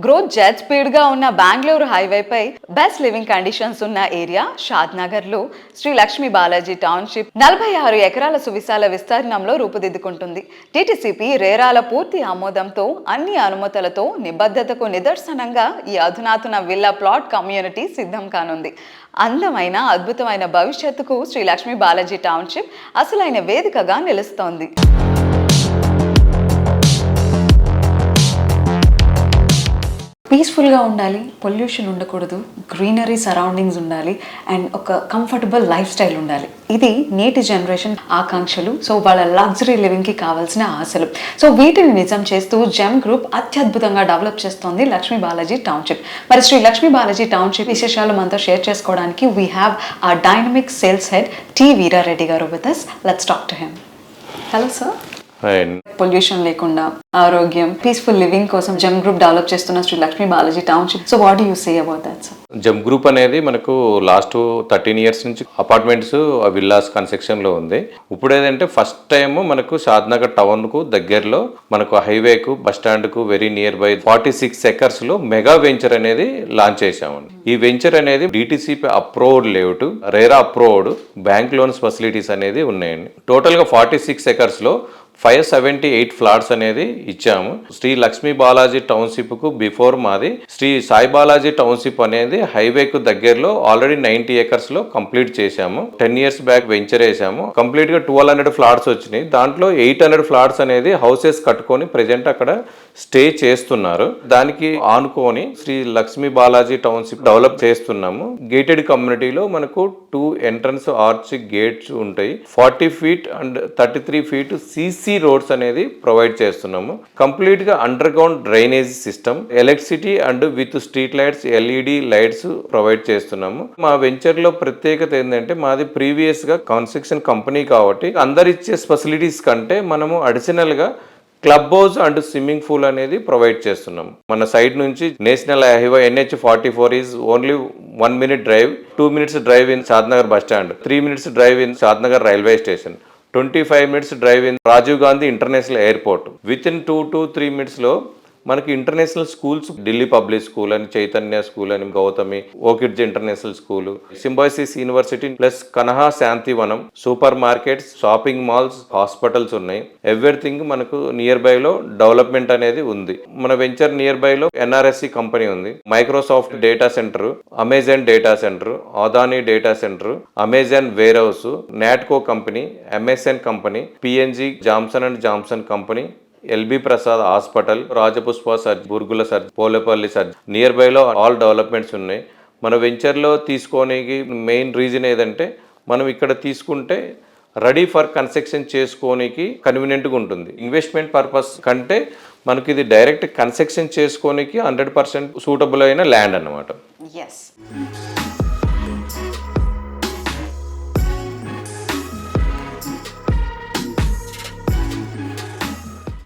Growth jet speed గా ఉన్న Bengaluru హైవేపై best living conditions ఉన్న ఏరియా షాద్ నగర్ లో శ్రీ లక్ష్మీ బాలాజీ టౌన్షిప్ 46 ఎకరాల సువిశాల విస్తీర్ణంలో రూపుదిద్దుకుంటుంది. టీటీసీపీ రేరాల పూర్తి ఆమోదంతో అన్ని అనుమతులతో నిబద్ధతకు నిదర్శనంగా ఈ అధునాతన విల్లా ప్లాట్ కమ్యూనిటీ సిద్ధం కానుంది. అందమైన అద్భుతమైన భవిష్యత్తుకు శ్రీ లక్ష్మీ బాలాజీ టౌన్షిప్ అసలైన వేదికగా నిలుస్తోంది. పీస్ఫుల్గా ఉండాలి, పొల్యూషన్ ఉండకూడదు, గ్రీనరీ సరౌండింగ్స్ ఉండాలి అండ్ ఒక కంఫర్టబుల్ లైఫ్ స్టైల్ ఉండాలి. ఇది నేటి జనరేషన్ ఆకాంక్షలు. సో వాళ్ళ లగ్జరీ లివింగ్కి కావాల్సిన ఆశలు. సో వీటిని నిజం చేస్తూ జెమ్ గ్రూప్ అత్యద్భుతంగా డెవలప్ చేస్తోంది లక్ష్మీ బాలాజీ టౌన్షిప్. మరి శ్రీ లక్ష్మీ బాలాజీ టౌన్షిప్ విశేషాలు మనతో షేర్ చేసుకోవడానికి we have a dynamic sales head T Veerareddy గారు with us. Let's talk to him. Hello sir. Pollution లేకుండా ఆరోగ్యం, పీస్ఫుల్ లివింగ్ కోసం జెమ్ గ్రూప్ డెవలప్ చేస్తున్న Shri Lakshmi Balaji township. So what do you say about that sir? Gem group అనేది మనకు last 13 years నుంచి apartments, villas construction లో ఉంది. ఇప్పుడు ఏదంటే ఫస్ట్ టైం మనకు షాద్నగర్ టౌన్ కు దగ్గరలో మనకు హైవేకు బస్ స్టాండ్ కు వెరీ నియర్ బై 46 acres లో మెగా వెంచర్ అనేది లాంచ్ చేశామండి. ఈ వెంచర్ అనేది DTCP approved layout, RERA approved bank loans facilities అనేది ఉన్నాయండి. టోటల్ గా 46 acres లో 578 ఫ్లాట్స్ అనేది ఇచ్చాము. శ్రీ లక్ష్మీ బాలాజీ టౌన్షిప్ కు బిఫోర్ మాది శ్రీ సాయి బాలాజీ టౌన్షిప్ అనేది హైవేకు దగ్గరలో ఆల్రెడీ 90 acres లో కంప్లీట్ చేశాము. 10 years బ్యాక్ వెంచర్ వేసాము. కంప్లీట్ గా 1200 ఫ్లాట్స్ వచ్చినాయి. దాంట్లో 800 ఫ్లాట్స్ అనేది హౌసెస్ కట్టుకొని ప్రెజెంట్ అక్కడ స్టే చేస్తున్నారు. దానికి ఆనుకొని శ్రీ లక్ష్మీ బాలాజీ టౌన్షిప్ డెవలప్ చేస్తున్నాము. గేటెడ్ కమ్యూనిటీలో మనకు 2 ఎంట్రన్స్ ఆర్చ్ గేట్స్ ఉంటాయి. 40 feet and 33 feet CC roads అనేది ప్రొవైడ్ చేస్తున్నాము. కంప్లీట్ గా under ground drainage system, electricity and with street lights, LED lights provide చేస్తున్నాము. మా వెంచర్ లో ప్రత్యేకత ఏంటంటే మాది ప్రీవియస్ గా కన్స్ట్రక్షన్ కంపెనీ కాబట్టి అందరిచ్చే ఫెసిలిటీస్ కంటే మనము అడిషనల్ గా club house and swimming pool అనేది ప్రొవైడ్ చేస్తున్నాం. మన సైడ్ నుంచి national highway NH44 is only 1 minute drive, 2 minutes drive in Shadnagar bus stand, 3 minutes drive in Shadnagar railway station, 25 minutes drive in Rajiv Gandhi international airport. With in 2 to 3 minutes లో మనకి international schools, Delhi public school అని, Chaitanya school అని, Gautami, Oakridge international school, Symbiosis university plus Kanha Shantivanam, super markets, shopping malls, hospitals ఉన్నాయి. Everything మనకు near by లో development అనేది ఉంది. మన వెంచర్ నియర్ బై లో NRSC కంపెనీ ఉంది, Microsoft data centre, Amazon data centre, Adani data centre, Amazon ware house, Natco company, MSN company, PNG Johnson and Johnson company, LB Prasad hospital, Rajapushpa సర్జ్, బుర్గుల సర్జ్, పోలేపల్లి సర్జ్, నియర్ బైలో ఆల్ డెవలప్మెంట్స్ ఉన్నాయి. మన వెంచర్లో తీసుకోనికి మెయిన్ రీజన్ ఏదంటే మనం ఇక్కడ తీసుకుంటే రెడీ ఫర్ కన్స్ట్రక్షన్ చేసుకోనికి కన్వీనియంట్గా ఉంటుంది. ఇన్వెస్ట్మెంట్ పర్పస్ కంటే మనకి ఇది డైరెక్ట్ కన్స్ట్రక్షన్ చేసుకోనికి 100% సూటబుల్ అయిన ల్యాండ్ అన్నమాట. Yes.